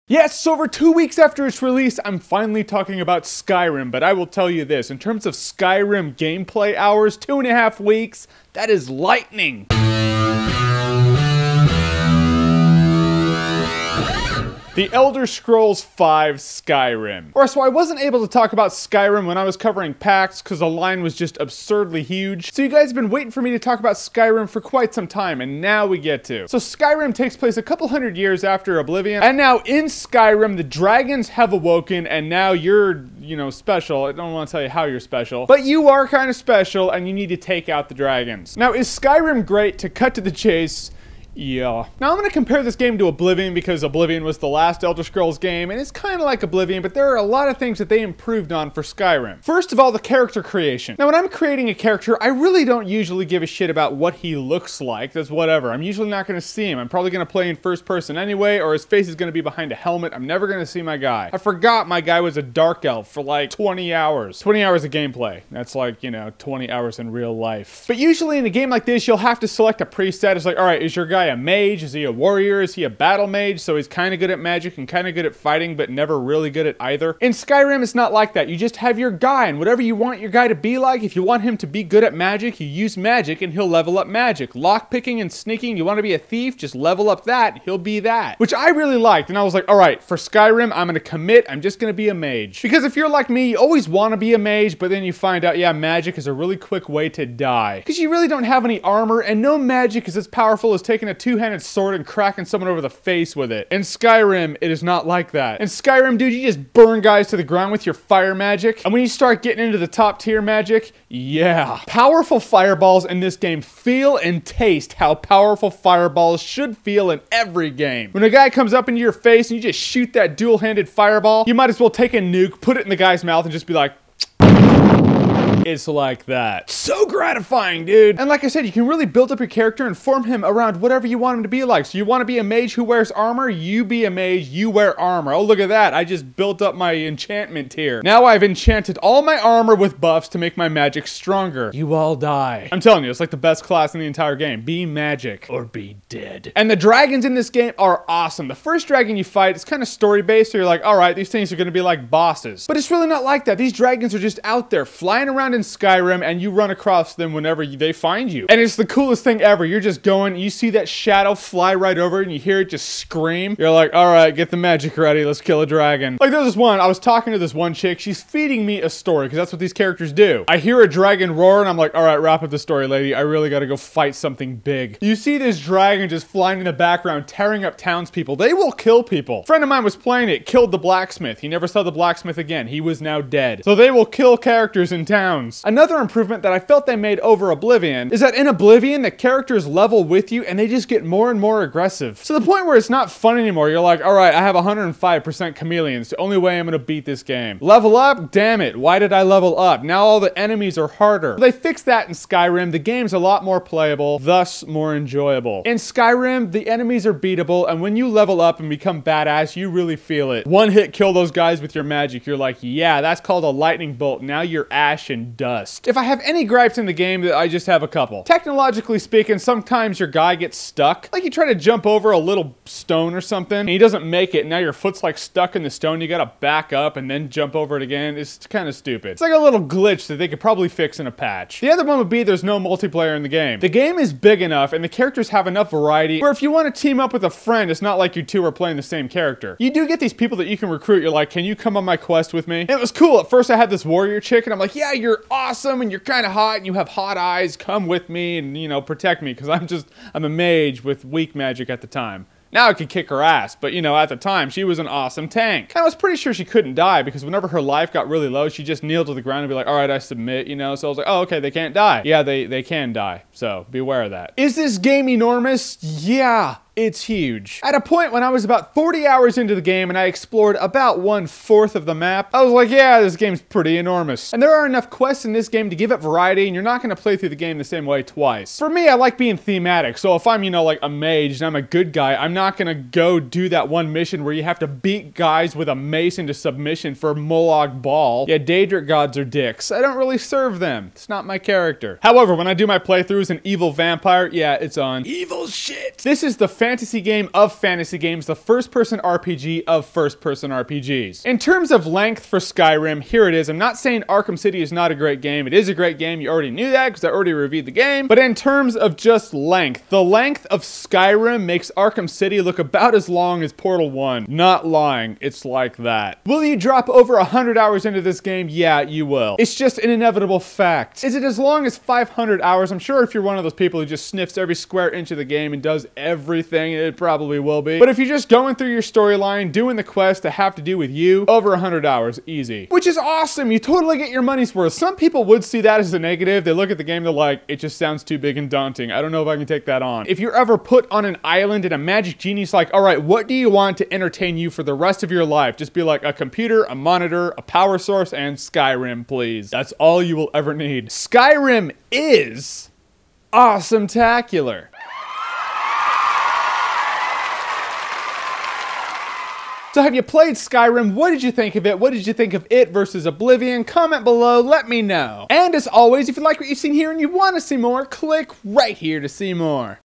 Yes, over 2 weeks after its release, I'm finally talking about Skyrim, but I will tell you this, in terms of Skyrim gameplay hours, 2.5 weeks, that is lightning. The Elder Scrolls V Skyrim. Or so I wasn't able to talk about Skyrim when I was covering PAX because the line was just absurdly huge. So you guys have been waiting for me to talk about Skyrim for quite some time, and now we get to. So Skyrim takes place a couple hundred years after Oblivion, and now in Skyrim, the dragons have awoken, and now you're, special. I don't want to tell you how you're special, but you are kind of special, and you need to take out the dragons. Now, is Skyrim great? To cut to the chase, yeah. Now I'm going to compare this game to Oblivion because Oblivion was the last Elder Scrolls game and it's kind of like Oblivion, but there are a lot of things that they improved on for Skyrim. First of all, the character creation. Now when I'm creating a character, I really don't usually give a shit about what he looks like. That's whatever. I'm usually not going to see him. I'm probably going to play in first person anyway, or his face is going to be behind a helmet. I'm never going to see my guy. I forgot my guy was a dark elf for like 20 hours. 20 hours of gameplay. That's like, 20 hours in real life. But usually in a game like this, you'll have to select a preset. It's like, all right, is your guy a mage? Is he a warrior? Is he a battle mage? So he's kind of good at magic and kind of good at fighting, but never really good at either. In Skyrim, it's not like that. You just have your guy, and whatever you want your guy to be like, if you want him to be good at magic, you use magic and he'll level up magic. Lockpicking and sneaking, you want to be a thief, just level up that, he'll be that. Which I really liked, and I was like, all right, for Skyrim, I'm going to commit, I'm just going to be a mage. Because if you're like me, you always want to be a mage, but then you find out, yeah, magic is a really quick way to die. Because you really don't have any armor, and no magic is as powerful as taking a two-handed sword and cracking someone over the face with it. In Skyrim, it is not like that. In Skyrim, dude, you just burn guys to the ground with your fire magic. And when you start getting into the top tier magic, yeah. Powerful fireballs in this game feel and taste how powerful fireballs should feel in every game. When a guy comes up into your face and you just shoot that dual-handed fireball, you might as well take a nuke, put it in the guy's mouth, and just be like, it's like that. So gratifying, dude. And like I said, you can really build up your character and form him around whatever you want him to be like. So you want to be a mage who wears armor? You be a mage, you wear armor. Oh, look at that. I just built up my enchantment tier. Now I've enchanted all my armor with buffs to make my magic stronger. You all die. I'm telling you, it's like the best class in the entire game. Be magic or be dead. And the dragons in this game are awesome. The first dragon you fight is kind of story-based, so you're like, all right, these things are going to be like bosses. But it's really not like that. These dragons are just out there flying around in Skyrim, and you run across them whenever they find you. And it's the coolest thing ever. You're just going, you see that shadow fly right over and you hear it just scream. You're like, all right, get the magic ready. Let's kill a dragon. Like there's this one, I was talking to this one chick. She's feeding me a story because that's what these characters do. I hear a dragon roar and I'm like, all right, wrap up the story, lady. I really got to go fight something big. You see this dragon just flying in the background, tearing up townspeople. They will kill people. A friend of mine was playing it, killed the blacksmith. He never saw the blacksmith again. He was now dead. So they will kill characters in towns. Another improvement that I felt they made over Oblivion is that in Oblivion, the characters level with you and they just get more and more aggressive. To the point where it's not fun anymore. You're like, all right, I have 105% chameleon. It's the only way I'm going to beat this game. Level up? Damn it. Why did I level up? Now all the enemies are harder. They fixed that in Skyrim. The game's a lot more playable, thus more enjoyable. In Skyrim, the enemies are beatable, and when you level up and become badass, you really feel it. One hit kill those guys with your magic. You're like, yeah, that's called a lightning bolt. Now you're ash and dust. If I have any gripes in the game, I just have a couple. Technologically speaking, sometimes your guy gets stuck. Like you try to jump over a little stone or something, and he doesn't make it, and now your foot's like stuck in the stone. You gotta back up and then jump over it again. It's kind of stupid. It's like a little glitch that they could probably fix in a patch. The other one would be there's no multiplayer in the game. The game is big enough, and the characters have enough variety where if you want to team up with a friend, it's not like you two are playing the same character. You do get these people that you can recruit. You're like, can you come on my quest with me? And it was cool. At first I had this warrior chick, and I'm like, yeah, you're awesome, and you're kind of hot, and you have hot eyes. Come with me and, protect me, because I'm a mage with weak magic at the time. Now I could kick her ass, but at the time, she was an awesome tank. And I was pretty sure she couldn't die, because whenever her life got really low, she just kneeled to the ground and be like, all right, I submit, So I was like, oh, okay, they can't die. Yeah, they can die, so beware of that. Is this game enormous? Yeah. It's huge. At a point when I was about 40 hours into the game and I explored about 1/4 of the map, I was like, yeah, this game's pretty enormous. And there are enough quests in this game to give it variety, and you're not going to play through the game the same way twice. For me, I like being thematic, so if I'm, like a mage and I'm a good guy, I'm not going to go do that one mission where you have to beat guys with a mace into submission for Molag Bal. Yeah, Daedric gods are dicks. I don't really serve them. It's not my character. However, when I do my playthroughs an evil vampire, yeah, it's on. Evil shit! This is the fantasy game of fantasy games, the first-person RPG of first-person RPGs. In terms of length for Skyrim, here it is. I'm not saying Arkham City is not a great game. It is a great game. You already knew that because I already reviewed the game. But in terms of just length, the length of Skyrim makes Arkham City look about as long as Portal 1. Not lying. It's like that. Will you drop over 100 hours into this game? Yeah, you will. It's just an inevitable fact. Is it as long as 500 hours? I'm sure if you're one of those people who just sniffs every square inch of the game and does everything, it probably will be. But if you're just going through your storyline, doing the quests that have to do with you, over 100 hours, easy. Which is awesome. You totally get your money's worth. Some people would see that as a negative. They look at the game, they're like, it just sounds too big and daunting. I don't know if I can take that on. If you're ever put on an island and a magic genie's like, all right, what do you want to entertain you for the rest of your life? Just be like, a computer, a monitor, a power source, and Skyrim, please. That's all you will ever need. Skyrim is awesome-tacular. So have you played Skyrim? What did you think of it? What did you think of it versus Oblivion? Comment below, let me know. And as always, if you like what you've seen here and you want to see more, click right here to see more.